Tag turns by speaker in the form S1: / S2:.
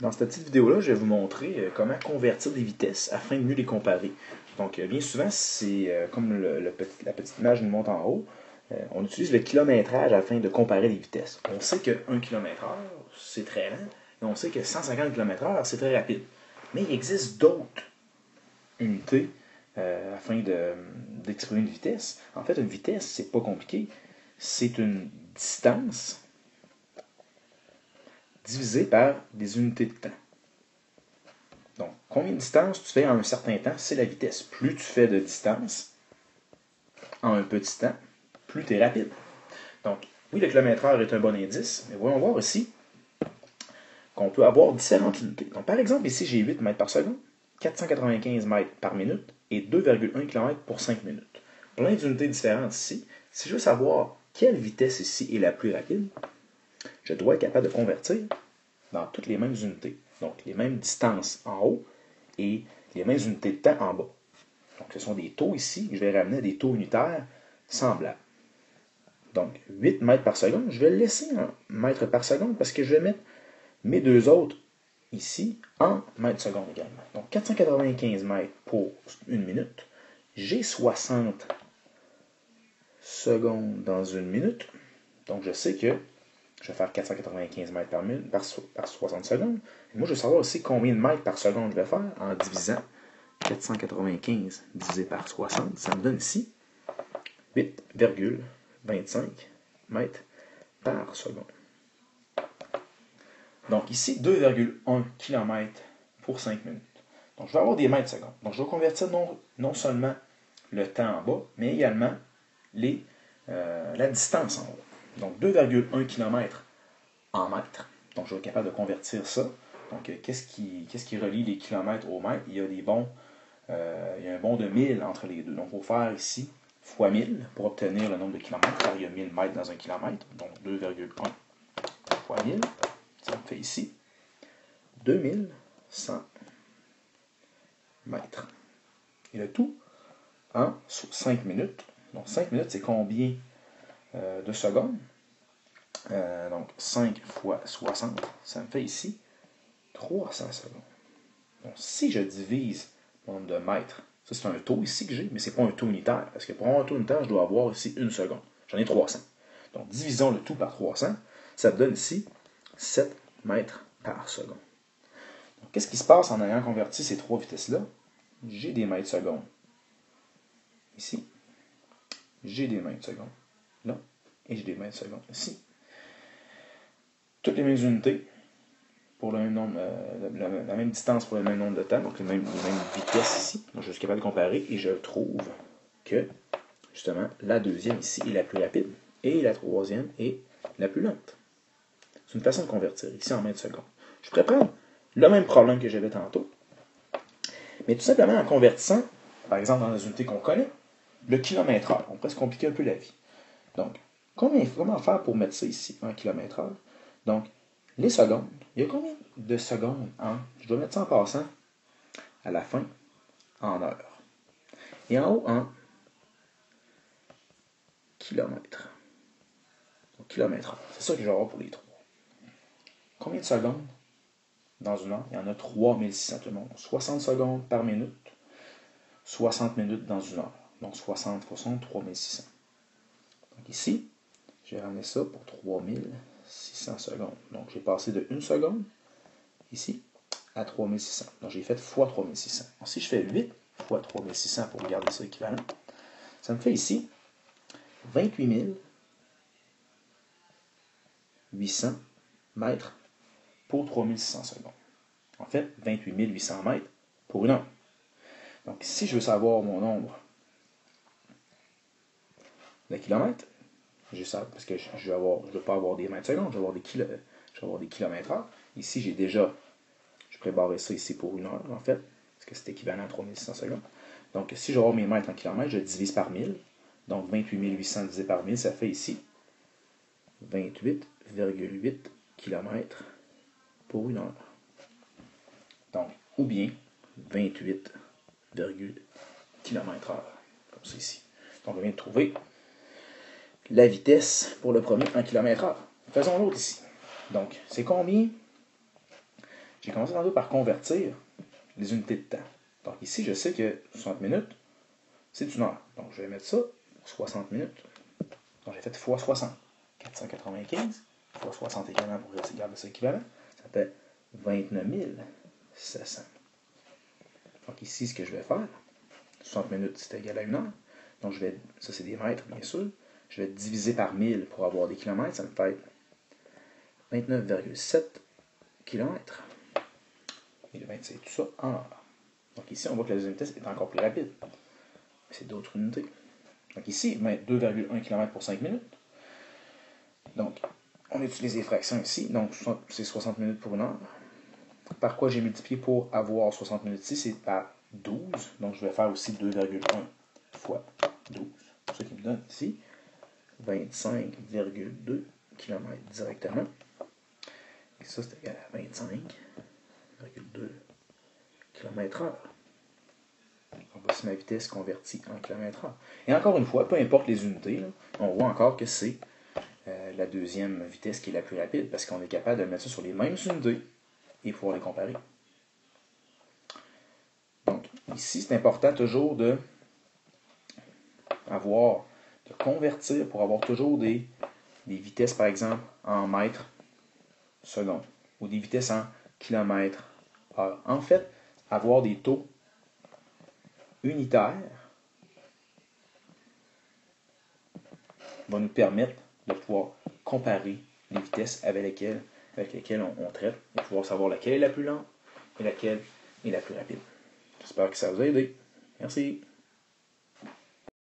S1: Dans cette petite vidéo-là, je vais vous montrer comment convertir des vitesses afin de mieux les comparer. Donc, bien souvent, c'est comme la petite image nous montre en haut, on utilise le kilométrage afin de comparer les vitesses. On sait que 1 km/h, c'est très lent, et on sait que 150 km/h, c'est très rapide. Mais il existe d'autres unités afin d'exprimer une vitesse. En fait, une vitesse, c'est pas compliqué. C'est une distance divisé par des unités de temps. Donc, combien de distance tu fais en un certain temps, c'est la vitesse. Plus tu fais de distance en un petit temps, plus tu es rapide. Donc, oui, le kilomètre-heure est un bon indice, mais voyons voir aussi qu'on peut avoir différentes unités. Donc, par exemple, ici, j'ai 8 mètres par seconde, 495 mètres par minute et 2,1 km pour 5 minutes. Plein d'unités différentes ici. Si je veux savoir quelle vitesse ici est la plus rapide, je dois être capable de convertir dans toutes les mêmes unités. Donc, les mêmes distances en haut et les mêmes unités de temps en bas. Donc, ce sont des taux ici que je vais ramener à des taux unitaires semblables. Donc, 8 mètres par seconde, je vais le laisser en mètres par seconde parce que je vais mettre mes deux autres ici en mètres secondes également. Donc, 495 mètres pour une minute. J'ai 60 secondes dans une minute. Donc, je sais que je vais faire 495 mètres par minute par 60 secondes. Et moi, je veux savoir aussi combien de mètres par seconde je vais faire en divisant 495 divisé par 60. Ça me donne ici 8,25 mètres par seconde. Donc ici, 2,1 km pour 5 minutes. Donc je vais avoir des mètres secondes. Donc je vais convertir non seulement le temps en bas, mais également la distance en haut. Donc 2,1 km en mètres. Donc je vais être capable de convertir ça. Donc qu'est-ce qui relie les kilomètres au mètre? Il y a des bons, il y a un bond de 1000 entre les deux. Donc il faut faire ici fois 1000 pour obtenir le nombre de kilomètres, car il y a 1000 mètres dans un kilomètre. Donc 2,1 fois 1000, ça me fait ici 2100 mètres. Et le tout en 5 minutes. Donc 5 minutes, c'est combien de secondes? Donc 5 fois 60, ça me fait ici 300 secondes. Donc si je divise mon nombre de mètres, ça c'est un taux ici que j'ai, mais ce n'est pas un taux unitaire, parce que pour avoir un taux unitaire, je dois avoir ici 1 seconde. J'en ai 300. Donc divisons le tout par 300, ça me donne ici 7 mètres par seconde. Donc qu'est-ce qui se passe en ayant converti ces trois vitesses-là? J'ai des mètres secondes ici, j'ai des mètres secondes là, et j'ai des mètres secondes ici. Toutes les mêmes unités pour le même nombre, la même distance pour le même nombre de temps, donc les mêmes vitesses ici. Donc je suis capable de comparer et je trouve que, justement, la deuxième ici est la plus rapide et la troisième est la plus lente. C'est une façon de convertir, ici en mètres secondes. Je pourrais prendre le même problème que j'avais tantôt, mais tout simplement en convertissant, par exemple dans les unités qu'on connaît, le kilomètre-heure. On pourrait se compliquer un peu la vie. Donc, comment faire pour mettre ça ici en kilomètre-heure? Donc, les secondes, il y a combien de secondes en, je dois mettre ça en passant, à la fin, en heure. Et en haut, en kilomètres. Donc, kilomètre-heure. C'est ça que je vais avoir pour les trois. Combien de secondes dans une heure? Il y en a 3600 tout le monde. 60 secondes par minute, 60 minutes dans une heure. Donc 60 fois 60, 3600. Donc ici, j'ai ramené ça pour 3600 secondes. Donc j'ai passé de 1 seconde, ici, à 3600. Donc j'ai fait fois 3600. Donc si je fais 8 fois 3600 pour garder ça équivalent, ça me fait ici 28 800 mètres pour 3600 secondes. En fait, 28 800 mètres pour une heure. Donc si je veux savoir mon nombre de kilomètres, j'ai ça parce que je ne veux pas avoir des mètres secondes, je vais avoir des kilomètres-heure. Ici, je pourrais barrer ça ici pour une heure, en fait, parce que c'est équivalent à 3600 secondes. Donc, si je vais avoir mes mètres en kilomètres, je divise par 1000. Donc, 28 800 divisé par 1000, ça fait ici 28,8 km pour une heure. Donc, ou bien 28 km/h, comme ça ici. Donc, on vient de trouver la vitesse pour le premier en km/h. Faisons l'autre ici. Donc, c'est combien j'ai commencé tantôt par convertir les unités de temps. Donc ici, je sais que 60 minutes, c'est une heure. Donc je vais mettre ça, 60 minutes. Donc j'ai fait x 60. 495 fois 60 également pour garder ça équivalent. Ça fait 29 700. Donc ici, ce que je vais faire, 60 minutes, c'est égal à 1 heure. Donc je vais, ça c'est des mètres, bien sûr. Je vais diviser par 1000 pour avoir des kilomètres. Ça me fait 29,7 km. Et le 27, tout ça en heure. Donc ici, on voit que la deuxième vitesse est encore plus rapide. C'est d'autres unités. Donc ici, 2,1 km pour 5 minutes. Donc, on utilise les fractions ici. Donc, c'est 60 minutes pour 1 heure. Par quoi j'ai multiplié pour avoir 60 minutes ici? C'est par 12. Donc, je vais faire aussi 2,1 fois 12. Ce qui me donne ici 25,2 km directement. Et ça, c'est égal à 25,2 km/h. Donc, voici ma vitesse convertie en km/h. Et encore une fois, peu importe les unités, là, on voit encore que c'est la deuxième vitesse qui est la plus rapide parce qu'on est capable de mettre ça sur les mêmes unités et pouvoir les comparer. Donc, ici, c'est important toujours de convertir pour avoir toujours des vitesses, par exemple, en mètres secondes ou des vitesses en kilomètres heure. En fait, avoir des taux unitaires va nous permettre de pouvoir comparer les vitesses avec lesquelles on traite et pouvoir savoir laquelle est la plus lente et laquelle est la plus rapide. J'espère que ça vous a aidé. Merci.